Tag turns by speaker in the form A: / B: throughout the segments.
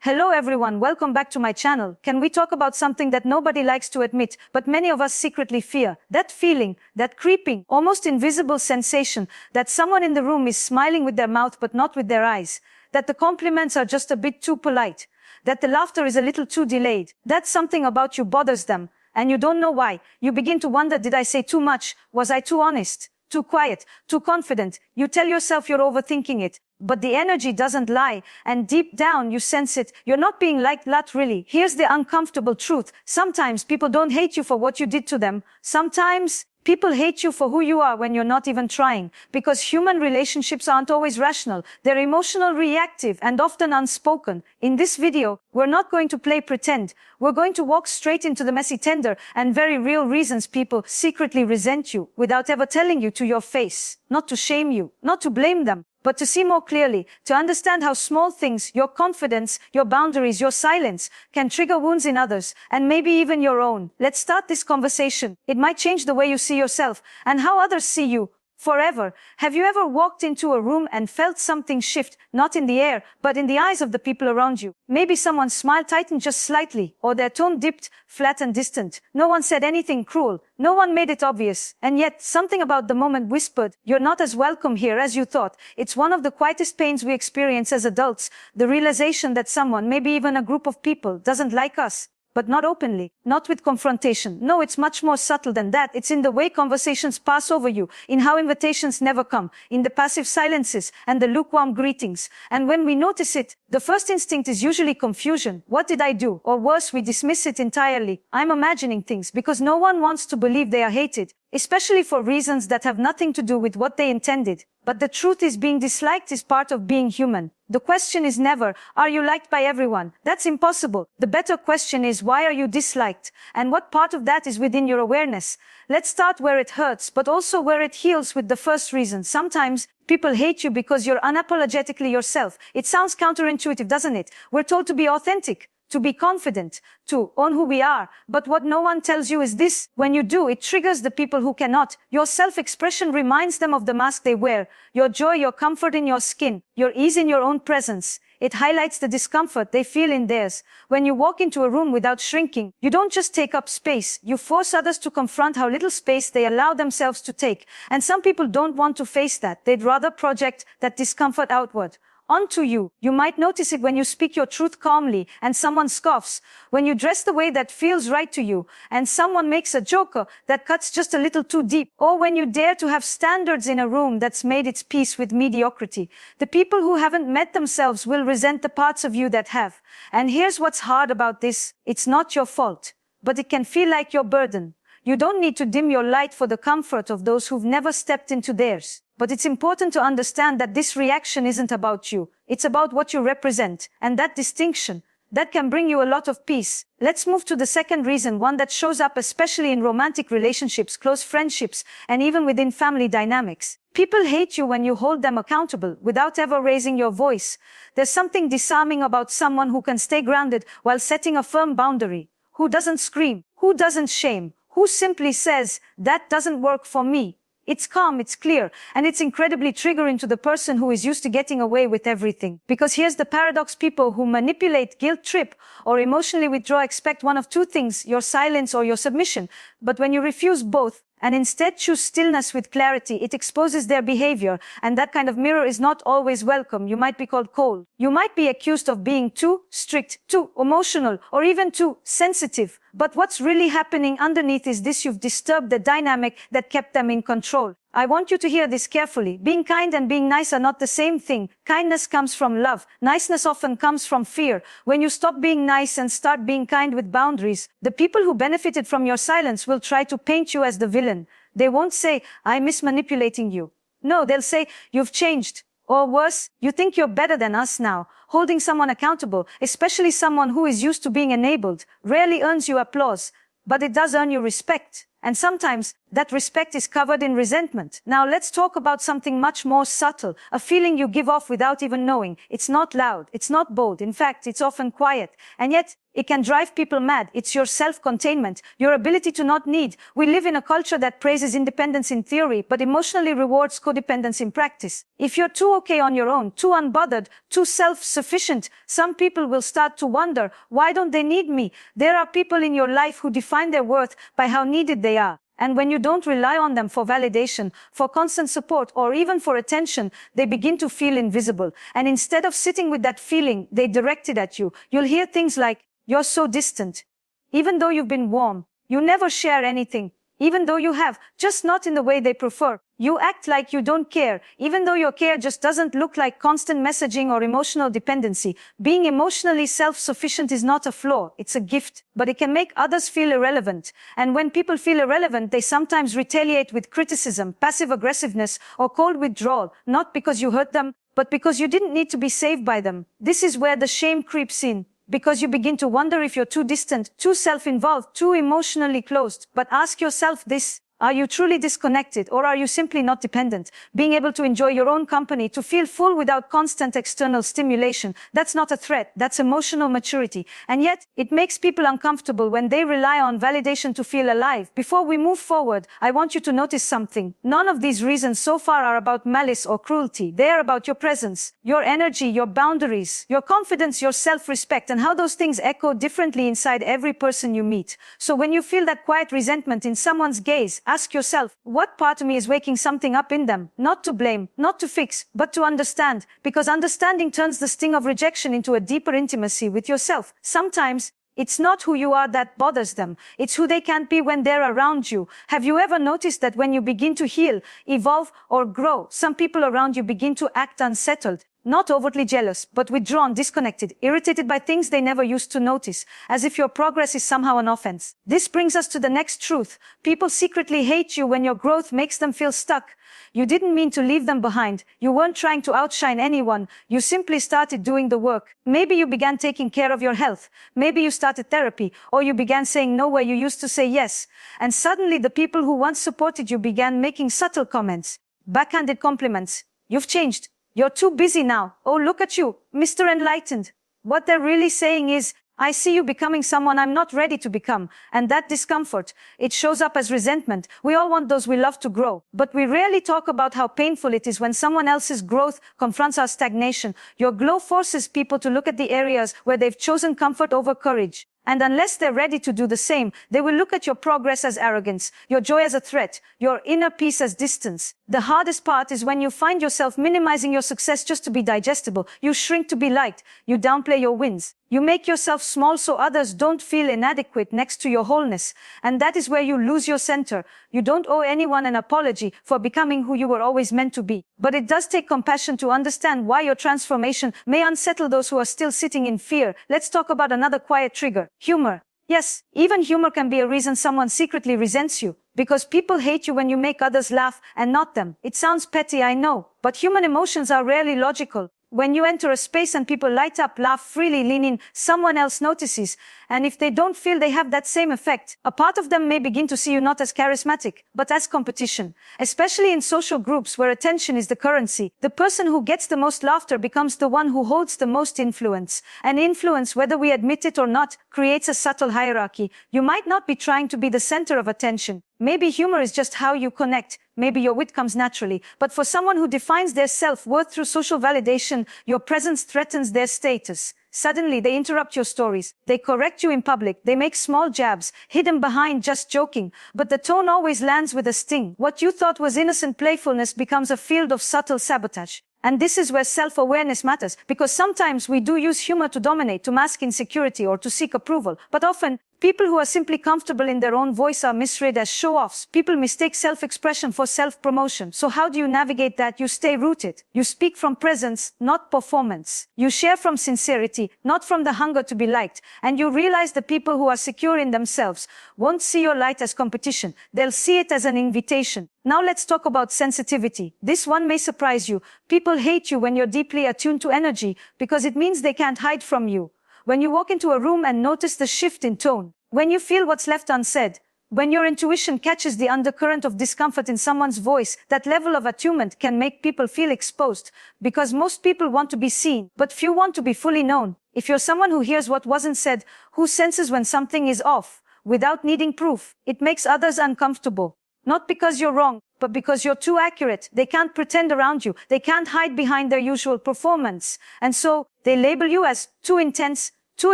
A: Hello everyone, welcome back to my channel. Can we talk about something that nobody likes to admit, but many of us secretly fear? That feeling, that creeping, almost invisible sensation that someone in the room is smiling with their mouth but not with their eyes. That the compliments are just a bit too polite. That the laughter is a little too delayed. That something about you bothers them, and you don't know why. You begin to wonder, did I say too much? Was I too honest? Too quiet? Too confident? You tell yourself you're overthinking it. But the energy doesn't lie, and deep down you sense it. You're not being liked, not really. Here's the uncomfortable truth. Sometimes people don't hate you for what you did to them. Sometimes people hate you for who you are when you're not even trying. Because human relationships aren't always rational. They're emotional, reactive, and often unspoken. In this video, we're not going to play pretend. We're going to walk straight into the messy, tender, and very real reasons people secretly resent you without ever telling you to your face. Not to shame you, not to blame them, but to see more clearly, to understand how small things, your confidence, your boundaries, your silence, can trigger wounds in others, and maybe even your own. Let's start this conversation. It might change the way you see yourself, and how others see you. Forever. Have you ever walked into a room and felt something shift, not in the air, but in the eyes of the people around you? Maybe someone's smile tightened just slightly, or their tone dipped, flat and distant. No one said anything cruel. No one made it obvious. And yet, something about the moment whispered, "You're not as welcome here as you thought." It's one of the quietest pains we experience as adults, the realization that someone, maybe even a group of people, doesn't like us. But not openly, not with confrontation. No, it's much more subtle than that. It's in the way conversations pass over you, in how invitations never come, in the passive silences and the lukewarm greetings. And when we notice it, the first instinct is usually confusion. What did I do? Or worse, we dismiss it entirely. I'm imagining things, because no one wants to believe they are hated, especially for reasons that have nothing to do with what they intended. But the truth is, being disliked is part of being human. The question is never, are you liked by everyone? That's impossible. The better question is, why are you disliked? And what part of that is within your awareness? Let's start where it hurts, but also where it heals, with the first reason. Sometimes people hate you because you're unapologetically yourself. It sounds counterintuitive, doesn't it? We're told to be authentic, to be confident, to own who we are. But what no one tells you is this: when you do, it triggers the people who cannot. Your self-expression reminds them of the mask they wear. Your joy, your comfort in your skin, your ease in your own presence. It highlights the discomfort they feel in theirs. When you walk into a room without shrinking, you don't just take up space. You force others to confront how little space they allow themselves to take. And some people don't want to face that. They'd rather project that discomfort outward, onto you. You might notice it when you speak your truth calmly and someone scoffs, when you dress the way that feels right to you and someone makes a joke that cuts just a little too deep, or when you dare to have standards in a room that's made its peace with mediocrity. The people who haven't met themselves will resent the parts of you that have. And here's what's hard about this: it's not your fault, but it can feel like your burden. You don't need to dim your light for the comfort of those who've never stepped into theirs. But it's important to understand that this reaction isn't about you. It's about what you represent. And that distinction, that can bring you a lot of peace. Let's move to the second reason, one that shows up especially in romantic relationships, close friendships, and even within family dynamics. People hate you when you hold them accountable without ever raising your voice. There's something disarming about someone who can stay grounded while setting a firm boundary, who doesn't scream, who doesn't shame, who simply says, "That doesn't work for me." It's calm, it's clear, and it's incredibly triggering to the person who is used to getting away with everything. Because here's the paradox: people who manipulate, guilt trip, or emotionally withdraw expect one of two things: your silence or your submission. But when you refuse both, and instead choose stillness with clarity, it exposes their behavior, and that kind of mirror is not always welcome. You might be called cold. You might be accused of being too strict, too emotional, or even too sensitive. But what's really happening underneath is this: you've disturbed the dynamic that kept them in control. I want you to hear this carefully. Being kind and being nice are not the same thing. Kindness comes from love. Niceness often comes from fear. When you stop being nice and start being kind with boundaries, the people who benefited from your silence will try to paint you as the villain. They won't say, "I miss manipulating you." No, they'll say, "You've changed." Or worse, "You think you're better than us now." Holding someone accountable, especially someone who is used to being enabled, rarely earns you applause, but it does earn you respect. And sometimes, that respect is covered in resentment. Now let's talk about something much more subtle, a feeling you give off without even knowing. It's not loud, it's not bold, in fact, it's often quiet, and yet, It can drive people mad. It's your self-containment, your ability to not need. We live in a culture that praises independence in theory, but emotionally rewards codependence in practice. If you're too okay on your own, too unbothered, too self-sufficient, some people will start to wonder, why don't they need me? There are people in your life who define their worth by how needed they are. And when you don't rely on them for validation, for constant support, or even for attention, they begin to feel invisible. And instead of sitting with that feeling they directed at you, you'll hear things like, "You're so distant. Even though you've been warm, you never share anything. Even though you have, just not in the way they prefer. You act like you don't care, even though your care just doesn't look like constant messaging or emotional dependency." Being emotionally self-sufficient is not a flaw, it's a gift, but it can make others feel irrelevant. And when people feel irrelevant, they sometimes retaliate with criticism, passive aggressiveness, or cold withdrawal, not because you hurt them, but because you didn't need to be saved by them. This is where the shame creeps in, because you begin to wonder if you're too distant, too self-involved, too emotionally closed. But ask yourself this: are you truly disconnected, or are you simply not dependent? Being able to enjoy your own company, to feel full without constant external stimulation, that's not a threat, that's emotional maturity. And yet, it makes people uncomfortable when they rely on validation to feel alive. Before we move forward, I want you to notice something. None of these reasons so far are about malice or cruelty. They are about your presence, your energy, your boundaries, your confidence, your self-respect, and how those things echo differently inside every person you meet. So when you feel that quiet resentment in someone's gaze, ask yourself, what part of me is waking something up in them? Not to blame, not to fix, but to understand. Because understanding turns the sting of rejection into a deeper intimacy with yourself. Sometimes, it's not who you are that bothers them. It's who they can't be when they're around you. Have you ever noticed that when you begin to heal, evolve, or grow, some people around you begin to act unsettled? Not overtly jealous, but withdrawn, disconnected, irritated by things they never used to notice, as if your progress is somehow an offense. This brings us to the next truth. People secretly hate you when your growth makes them feel stuck. You didn't mean to leave them behind. You weren't trying to outshine anyone. You simply started doing the work. Maybe you began taking care of your health. Maybe you started therapy, or you began saying no where you used to say yes. And suddenly the people who once supported you began making subtle comments, backhanded compliments. You've changed. You're too busy now. Oh, look at you, Mr. Enlightened. What they're really saying is, I see you becoming someone I'm not ready to become. And that discomfort, it shows up as resentment. We all want those we love to grow, but we rarely talk about how painful it is when someone else's growth confronts our stagnation. Your glow forces people to look at the areas where they've chosen comfort over courage. And unless they're ready to do the same, they will look at your progress as arrogance, your joy as a threat, your inner peace as distance. The hardest part is when you find yourself minimizing your success just to be digestible. You shrink to be liked. You downplay your wins. You make yourself small so others don't feel inadequate next to your wholeness. And that is where you lose your center. You don't owe anyone an apology for becoming who you were always meant to be. But it does take compassion to understand why your transformation may unsettle those who are still sitting in fear. Let's talk about another quiet trigger: humor. Yes, even humor can be a reason someone secretly resents you. Because people hate you when you make others laugh and not them. It sounds petty, I know, but human emotions are rarely logical. When you enter a space and people light up, laugh freely, lean in, someone else notices. And if they don't feel they have that same effect, a part of them may begin to see you not as charismatic, but as competition. Especially in social groups where attention is the currency, the person who gets the most laughter becomes the one who holds the most influence. And influence, whether we admit it or not, creates a subtle hierarchy. You might not be trying to be the center of attention. Maybe humor is just how you connect. Maybe your wit comes naturally. But for someone who defines their self-worth through social validation, your presence threatens their status. Suddenly, they interrupt your stories. They correct you in public. They make small jabs, hidden behind just joking. But the tone always lands with a sting. What you thought was innocent playfulness becomes a field of subtle sabotage. And this is where self-awareness matters, because sometimes we do use humor to dominate, to mask insecurity, or to seek approval. But often, people who are simply comfortable in their own voice are misread as show-offs. People mistake self-expression for self-promotion. So how do you navigate that? You stay rooted. You speak from presence, not performance. You share from sincerity, not from the hunger to be liked. And you realize the people who are secure in themselves won't see your light as competition. They'll see it as an invitation. Now let's talk about sensitivity. This one may surprise you. People hate you when you're deeply attuned to energy, because it means they can't hide from you. When you walk into a room and notice the shift in tone, when you feel what's left unsaid, when your intuition catches the undercurrent of discomfort in someone's voice, that level of attunement can make people feel exposed, because most people want to be seen, but few want to be fully known. If you're someone who hears what wasn't said, who senses when something is off, without needing proof, it makes others uncomfortable. Not because you're wrong, but because you're too accurate. They can't pretend around you. They can't hide behind their usual performance. And so they label you as too intense, too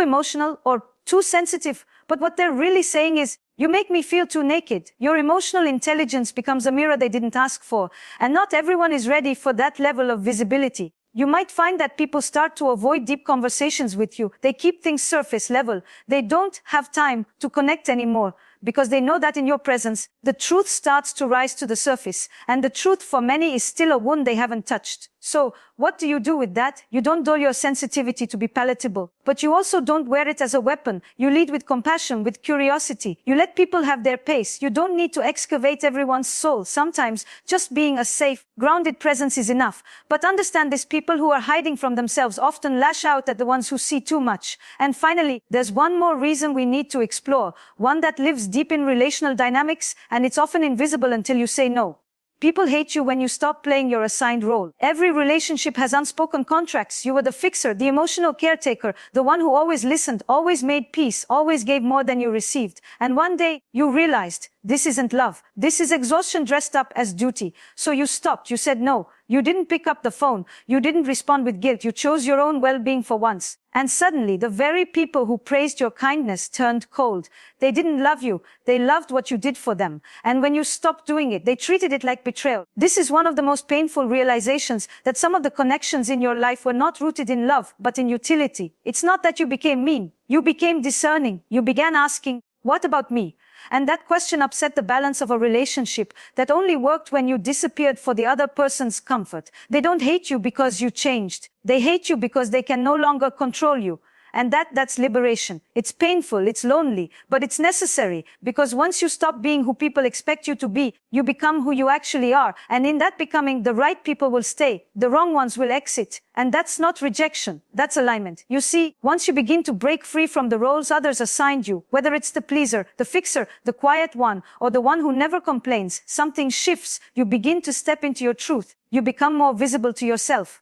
A: emotional, or too sensitive. But what they're really saying is, you make me feel too naked. Your emotional intelligence becomes a mirror they didn't ask for. And not everyone is ready for that level of visibility. You might find that people start to avoid deep conversations with you. They keep things surface level. They don't have time to connect anymore because they know that in your presence, the truth starts to rise to the surface. And the truth for many is still a wound they haven't touched. So what do you do with that? You don't dull your sensitivity to be palatable, but you also don't wear it as a weapon. You lead with compassion, with curiosity. You let people have their pace. You don't need to excavate everyone's soul. Sometimes just being a safe, grounded presence is enough. But understand this, people who are hiding from themselves often lash out at the ones who see too much. And finally, there's one more reason we need to explore, one that lives deep in relational dynamics, and it's often invisible until you say no. People hate you when you stop playing your assigned role. Every relationship has unspoken contracts. You were the fixer, the emotional caretaker, the one who always listened, always made peace, always gave more than you received. And one day, you realized, this isn't love. This is exhaustion dressed up as duty. So you stopped. You said no. You didn't pick up the phone. You didn't respond with guilt. You chose your own well-being for once. And suddenly, the very people who praised your kindness turned cold. They didn't love you. They loved what you did for them. And when you stopped doing it, they treated it like betrayal. This is one of the most painful realizations, that some of the connections in your life were not rooted in love, but in utility. It's not that you became mean. You became discerning. You began asking, what about me? And that question upset the balance of a relationship that only worked when you disappeared for the other person's comfort. They don't hate you because you changed. They hate you because they can no longer control you. And that's liberation. It's painful, it's lonely, but it's necessary, because once you stop being who people expect you to be, you become who you actually are. And in that becoming, the right people will stay, the wrong ones will exit. And that's not rejection, that's alignment. You see, once you begin to break free from the roles others assigned you, whether it's the pleaser, the fixer, the quiet one, or the one who never complains, something shifts. You begin to step into your truth. You become more visible to yourself,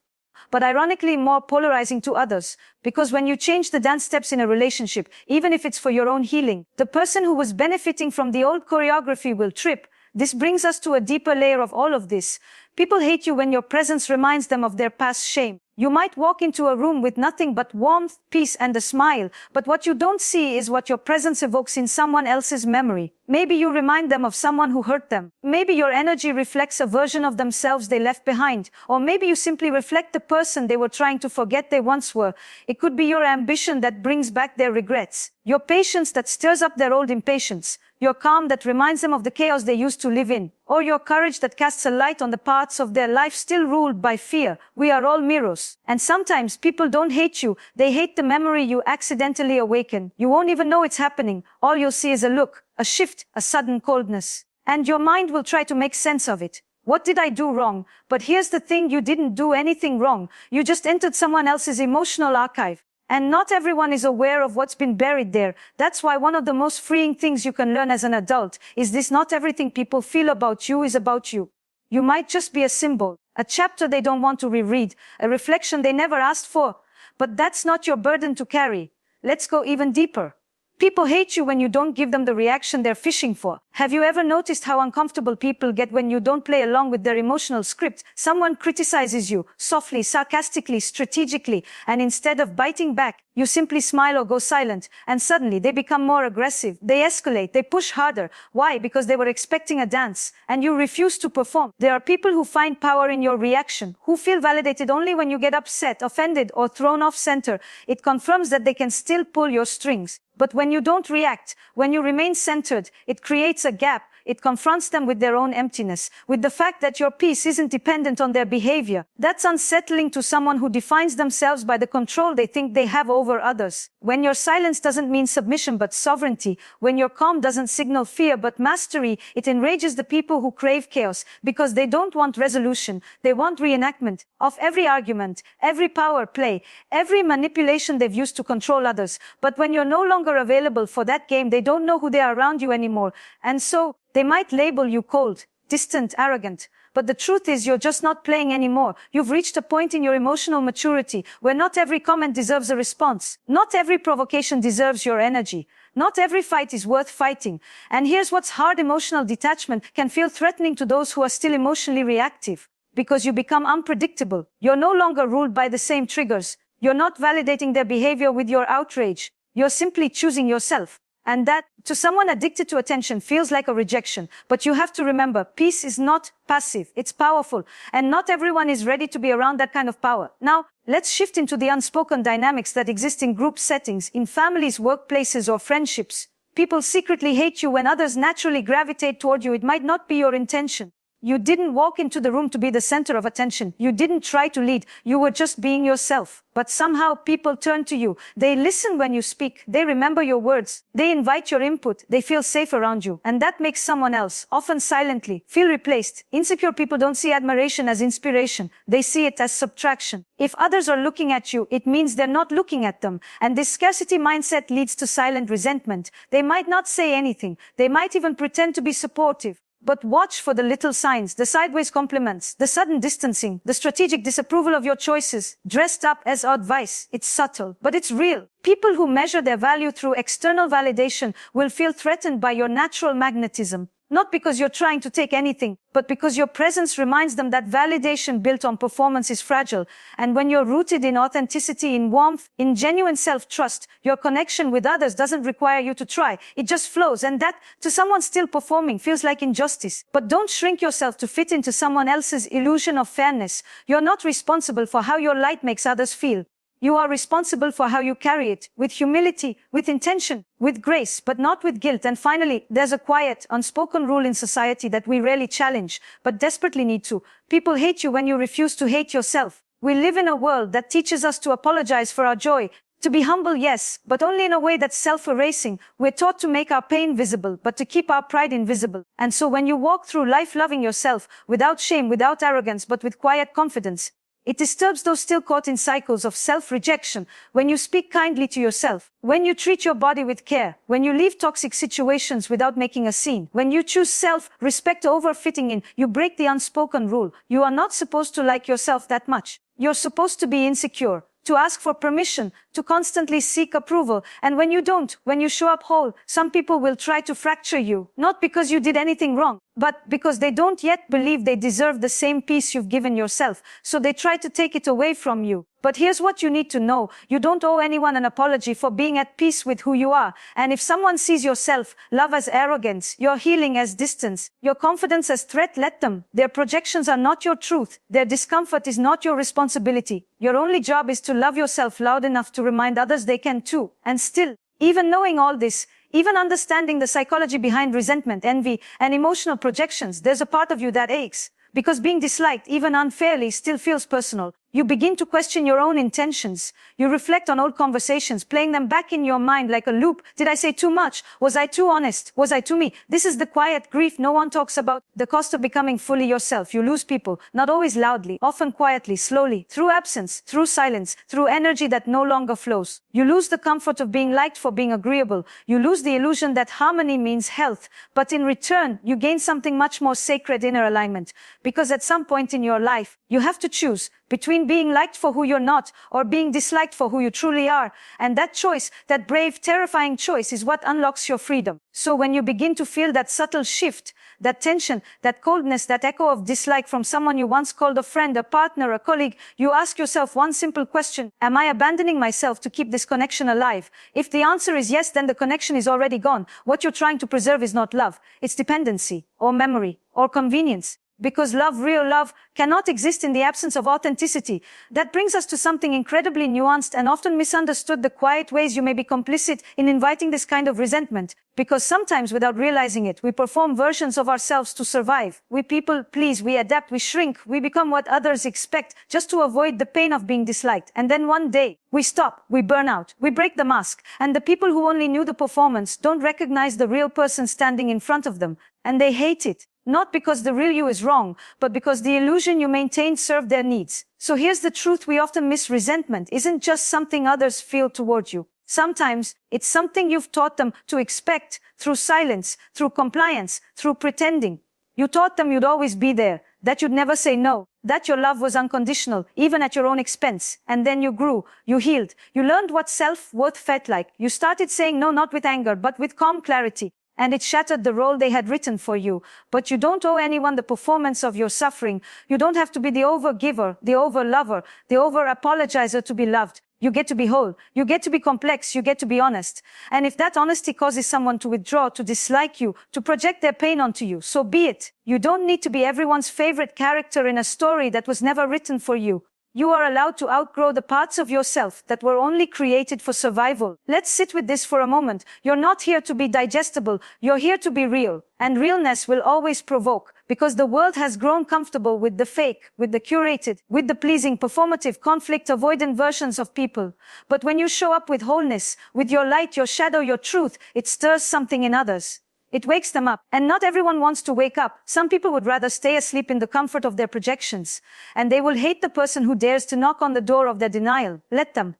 A: but ironically more polarizing to others. Because when you change the dance steps in a relationship, even if it's for your own healing, the person who was benefiting from the old choreography will trip. This brings us to a deeper layer of all of this. People hate you when your presence reminds them of their past shame. You might walk into a room with nothing but warmth, peace, and a smile, but what you don't see is what your presence evokes in someone else's memory. Maybe you remind them of someone who hurt them. Maybe your energy reflects a version of themselves they left behind. Or maybe you simply reflect the person they were trying to forget they once were. It could be your ambition that brings back their regrets, your patience that stirs up their old impatience, your calm that reminds them of the chaos they used to live in, or your courage that casts a light on the parts of their life still ruled by fear. We are all mirrors. And sometimes people don't hate you. They hate the memory you accidentally awaken. You won't even know it's happening. All you'll see is a look, a shift, a sudden coldness. And your mind will try to make sense of it. What did I do wrong? But here's the thing, you didn't do anything wrong. You just entered someone else's emotional archive. And not everyone is aware of what's been buried there. That's why one of the most freeing things you can learn as an adult is this: not everything people feel about you is about you. You might just be a symbol, a chapter they don't want to reread, a reflection they never asked for. But that's not your burden to carry. Let's go even deeper. People hate you when you don't give them the reaction they're fishing for. Have you ever noticed how uncomfortable people get when you don't play along with their emotional script? Someone criticizes you, softly, sarcastically, strategically, and instead of biting back, you simply smile or go silent, and suddenly they become more aggressive. They escalate, they push harder. Why? Because they were expecting a dance, and you refuse to perform. There are people who find power in your reaction, who feel validated only when you get upset, offended, or thrown off center. It confirms that they can still pull your strings. But when you don't react, when you remain centered, it creates a gap. It confronts them with their own emptiness, with the fact that your peace isn't dependent on their behavior. That's unsettling to someone who defines themselves by the control they think they have over others. When your silence doesn't mean submission but sovereignty, when your calm doesn't signal fear but mastery, it enrages the people who crave chaos, because they don't want resolution. They want reenactment of every argument, every power play, every manipulation they've used to control others. But when you're no longer available for that game, they don't know who they are around you anymore. And so, they might label you cold, distant, arrogant. But the truth is you're just not playing anymore. You've reached a point in your emotional maturity where not every comment deserves a response. Not every provocation deserves your energy. Not every fight is worth fighting. And here's what's hard: emotional detachment can feel threatening to those who are still emotionally reactive. Because you become unpredictable. You're no longer ruled by the same triggers. You're not validating their behavior with your outrage. You're simply choosing yourself. And that, to someone addicted to attention, feels like a rejection. But you have to remember, peace is not passive. It's powerful. And not everyone is ready to be around that kind of power. Now, let's shift into the unspoken dynamics that exist in group settings, in families, workplaces, or friendships. People secretly hate you when others naturally gravitate toward you. It might not be your intention. You didn't walk into the room to be the center of attention. You didn't try to lead. You were just being yourself. But somehow people turn to you. They listen when you speak. They remember your words. They invite your input. They feel safe around you. And that makes someone else, often silently, feel replaced. Insecure people don't see admiration as inspiration. They see it as subtraction. If others are looking at you, it means they're not looking at them. And this scarcity mindset leads to silent resentment. They might not say anything. They might even pretend to be supportive. But watch for the little signs, the sideways compliments, the sudden distancing, the strategic disapproval of your choices, dressed up as advice. It's subtle, but it's real. People who measure their value through external validation will feel threatened by your natural magnetism. Not because you're trying to take anything, but because your presence reminds them that validation built on performance is fragile. And when you're rooted in authenticity, in warmth, in genuine self-trust, your connection with others doesn't require you to try. It just flows. And that, to someone still performing, feels like injustice. But don't shrink yourself to fit into someone else's illusion of fairness. You're not responsible for how your light makes others feel. You are responsible for how you carry it, with humility, with intention, with grace, but not with guilt. And finally, there's a quiet, unspoken rule in society that we rarely challenge, but desperately need to. People hate you when you refuse to hate yourself. We live in a world that teaches us to apologize for our joy, to be humble, yes, but only in a way that's self-erasing. We're taught to make our pain visible, but to keep our pride invisible. And so when you walk through life loving yourself, without shame, without arrogance, but with quiet confidence, it disturbs those still caught in cycles of self-rejection. When you speak kindly to yourself, when you treat your body with care, when you leave toxic situations without making a scene, when you choose self-respect over fitting in, you break the unspoken rule. You are not supposed to like yourself that much. You're supposed to be insecure, to ask for permission, to constantly seek approval. And when you don't, when you show up whole, some people will try to fracture you, not because you did anything wrong, but because they don't yet believe they deserve the same peace you've given yourself. So they try to take it away from you. But here's what you need to know. You don't owe anyone an apology for being at peace with who you are. And if someone sees your self-love as arrogance, your healing as distance, your confidence as threat, let them. Their projections are not your truth. Their discomfort is not your responsibility. Your only job is to love yourself loud enough to remind others they can too. And still, even knowing all this, even understanding the psychology behind resentment, envy, and emotional projections, there's a part of you that aches. Because being disliked, even unfairly, still feels personal. You begin to question your own intentions. You reflect on old conversations, playing them back in your mind like a loop. Did I say too much? Was I too honest? Was I too me? This is the quiet grief no one talks about. The cost of becoming fully yourself. You lose people, not always loudly, often quietly, slowly, through absence, through silence, through energy that no longer flows. You lose the comfort of being liked for being agreeable. You lose the illusion that harmony means health. But in return, you gain something much more sacred: inner alignment. Because at some point in your life, you have to choose between being liked for who you're not or being disliked for who you truly are. And that choice, that brave, terrifying choice, is what unlocks your freedom. So when you begin to feel that subtle shift, that tension, that coldness, that echo of dislike from someone you once called a friend, a partner, a colleague, you ask yourself one simple question: am I abandoning myself to keep this connection alive? If the answer is yes, then the connection is already gone. What you're trying to preserve is not love. It's dependency, or memory, or convenience. Because love, real love, cannot exist in the absence of authenticity. That brings us to something incredibly nuanced and often misunderstood: the quiet ways you may be complicit in inviting this kind of resentment. Because sometimes, without realizing it, we perform versions of ourselves to survive. We people please, we adapt, we shrink, we become what others expect just to avoid the pain of being disliked. And then one day, we stop, we burn out, we break the mask. And the people who only knew the performance don't recognize the real person standing in front of them. And they hate it. Not because the real you is wrong, but because the illusion you maintained served their needs. So here's the truth we often miss: resentment isn't just something others feel toward you. Sometimes it's something you've taught them to expect, through silence, through compliance, through pretending. You taught them you'd always be there, that you'd never say no, that your love was unconditional, even at your own expense. And then you grew, you healed, you learned what self-worth felt like. You started saying no, not with anger, but with calm clarity. And it shattered the role they had written for you. But you don't owe anyone the performance of your suffering. You don't have to be the over-giver, the over-lover, the over-apologizer to be loved. You get to be whole. You get to be complex. You get to be honest. And if that honesty causes someone to withdraw, to dislike you, to project their pain onto you, so be it. You don't need to be everyone's favorite character in a story that was never written for you. You are allowed to outgrow the parts of yourself that were only created for survival. Let's sit with this for a moment. You're not here to be digestible. You're here to be real. And realness will always provoke, because the world has grown comfortable with the fake, with the curated, with the pleasing, performative, conflict-avoidant versions of people. But when you show up with wholeness, with your light, your shadow, your truth, it stirs something in others. It wakes them up. And not everyone wants to wake up. Some people would rather stay asleep in the comfort of their projections. And they will hate the person who dares to knock on the door of their denial. Let them.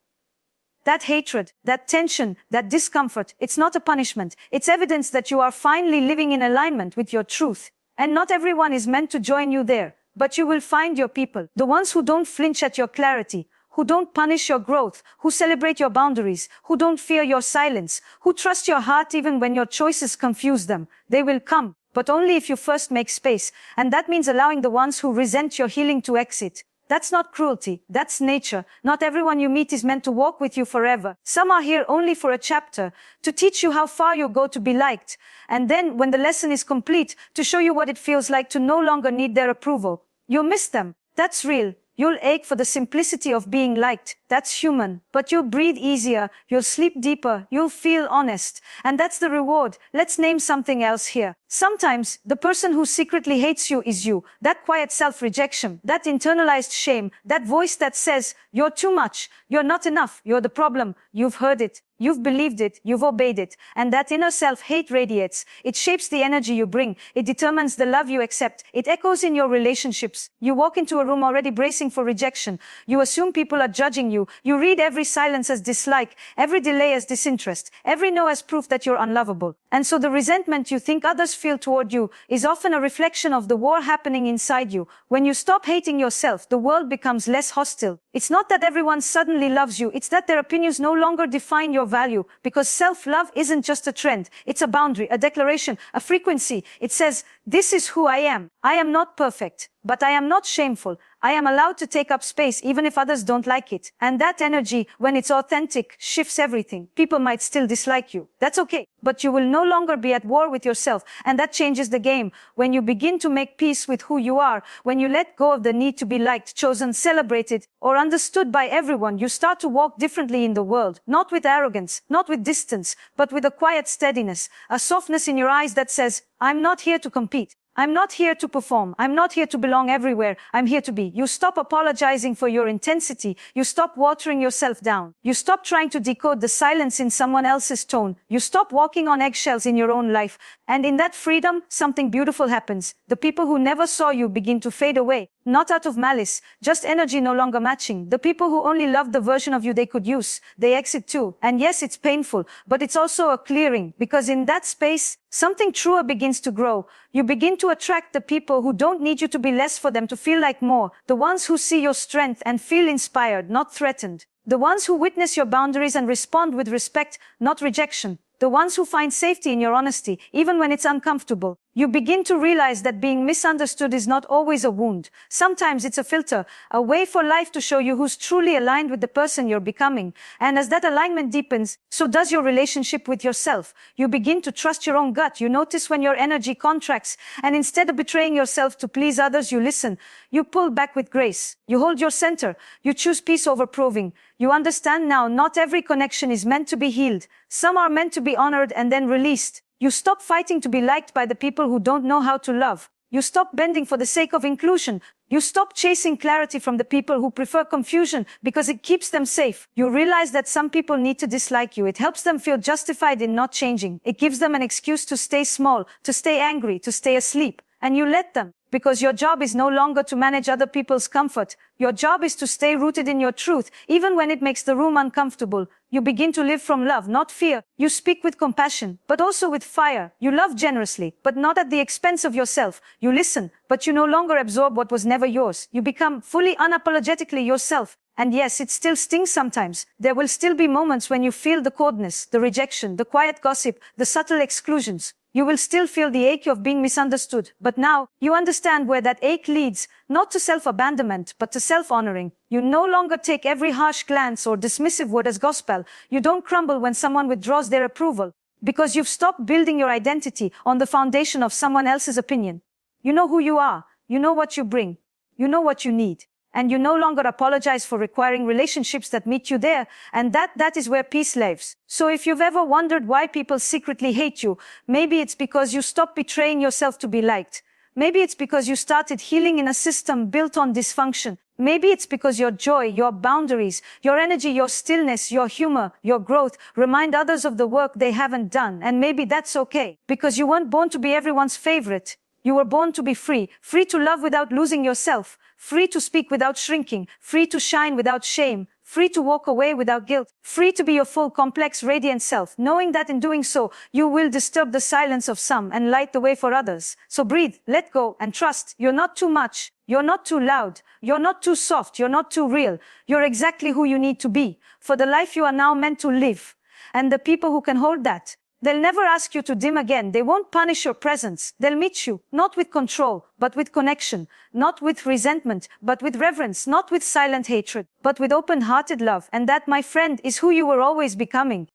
A: That hatred, that tension, that discomfort, it's not a punishment. It's evidence that you are finally living in alignment with your truth. And not everyone is meant to join you there. But you will find your people. The ones who don't flinch at your clarity, who don't punish your growth, who celebrate your boundaries, who don't fear your silence, who trust your heart even when your choices confuse them. They will come, but only if you first make space. And that means allowing the ones who resent your healing to exit. That's not cruelty. That's nature. Not everyone you meet is meant to walk with you forever. Some are here only for a chapter, to teach you how far you go to be liked. And then, when the lesson is complete, to show you what it feels like to no longer need their approval. You'll miss them. That's real. You'll ache for the simplicity of being liked. That's human. But you'll breathe easier. You'll sleep deeper. You'll feel honest. And that's the reward. Let's name something else here. Sometimes, the person who secretly hates you is you. That quiet self-rejection, that internalized shame, that voice that says, you're too much, you're not enough, you're the problem. You've heard it. You've believed it, you've obeyed it, and that inner self-hate radiates. It shapes the energy you bring. It determines the love you accept. It echoes in your relationships. You walk into a room already bracing for rejection. You assume people are judging you. You read every silence as dislike, every delay as disinterest, every no as proof that you're unlovable. And so the resentment you think others feel toward you is often a reflection of the war happening inside you. When you stop hating yourself, the world becomes less hostile. It's not that everyone suddenly loves you. It's that their opinions no longer define your value, because self-love isn't just a trend. It's a boundary, a declaration, a frequency. It says, this is who I am. I am not perfect, but I am not shameful. I am allowed to take up space even if others don't like it. And that energy, when it's authentic, shifts everything. People might still dislike you. That's okay. But you will no longer be at war with yourself. And that changes the game. When you begin to make peace with who you are, when you let go of the need to be liked, chosen, celebrated, or understood by everyone, you start to walk differently in the world. Not with arrogance, not with distance, but with a quiet steadiness, a softness in your eyes that says, I'm not here to compete. I'm not here to perform. I'm not here to belong everywhere. I'm here to be. You stop apologizing for your intensity. You stop watering yourself down. You stop trying to decode the silence in someone else's tone. You stop walking on eggshells in your own life. And in that freedom, something beautiful happens. The people who never saw you begin to fade away. Not out of malice, just energy no longer matching. The people who only loved the version of you they could use, they exit too. And yes, it's painful, but it's also a clearing, because in that space, something truer begins to grow. You begin to attract the people who don't need you to be less for them to feel like more. The ones who see your strength and feel inspired, not threatened. The ones who witness your boundaries and respond with respect, not rejection. The ones who find safety in your honesty, even when it's uncomfortable. You begin to realize that being misunderstood is not always a wound. Sometimes it's a filter, a way for life to show you who's truly aligned with the person you're becoming. And as that alignment deepens, so does your relationship with yourself. You begin to trust your own gut. You notice when your energy contracts, and instead of betraying yourself to please others, you listen. You pull back with grace. You hold your center. You choose peace over proving. You understand now not every connection is meant to be healed. Some are meant to be honored and then released. You stop fighting to be liked by the people who don't know how to love. You stop bending for the sake of inclusion. You stop chasing clarity from the people who prefer confusion because it keeps them safe. You realize that some people need to dislike you. It helps them feel justified in not changing. It gives them an excuse to stay small, to stay angry, to stay asleep. And you let them. Because your job is no longer to manage other people's comfort. Your job is to stay rooted in your truth, even when it makes the room uncomfortable. You begin to live from love, not fear. You speak with compassion, but also with fire. You love generously, but not at the expense of yourself. You listen, but you no longer absorb what was never yours. You become fully unapologetically yourself. And yes, it still stings sometimes. There will still be moments when you feel the coldness, the rejection, the quiet gossip, the subtle exclusions. You will still feel the ache of being misunderstood. But now, you understand where that ache leads, not to self-abandonment, but to self-honoring. You no longer take every harsh glance or dismissive word as gospel. You don't crumble when someone withdraws their approval, because you've stopped building your identity on the foundation of someone else's opinion. You know who you are. You know what you bring. You know what you need. And you no longer apologize for requiring relationships that meet you there, and that is where peace lives. So if you've ever wondered why people secretly hate you, maybe it's because you stopped betraying yourself to be liked. Maybe it's because you started healing in a system built on dysfunction. Maybe it's because your joy, your boundaries, your energy, your stillness, your humor, your growth remind others of the work they haven't done, and maybe that's okay, because you weren't born to be everyone's favorite. You were born to be free, free to love without losing yourself, free to speak without shrinking, free to shine without shame, free to walk away without guilt, free to be your full, complex, radiant self, knowing that in doing so, you will disturb the silence of some and light the way for others. So breathe, let go, and trust. You're not too much. You're not too loud. You're not too soft. You're not too real. You're exactly who you need to be for the life you are now meant to live. And the people who can hold that, they'll never ask you to dim again. They won't punish your presence. They'll meet you, not with control, but with connection, not with resentment, but with reverence, not with silent hatred, but with open-hearted love. And that, my friend, is who you were always becoming.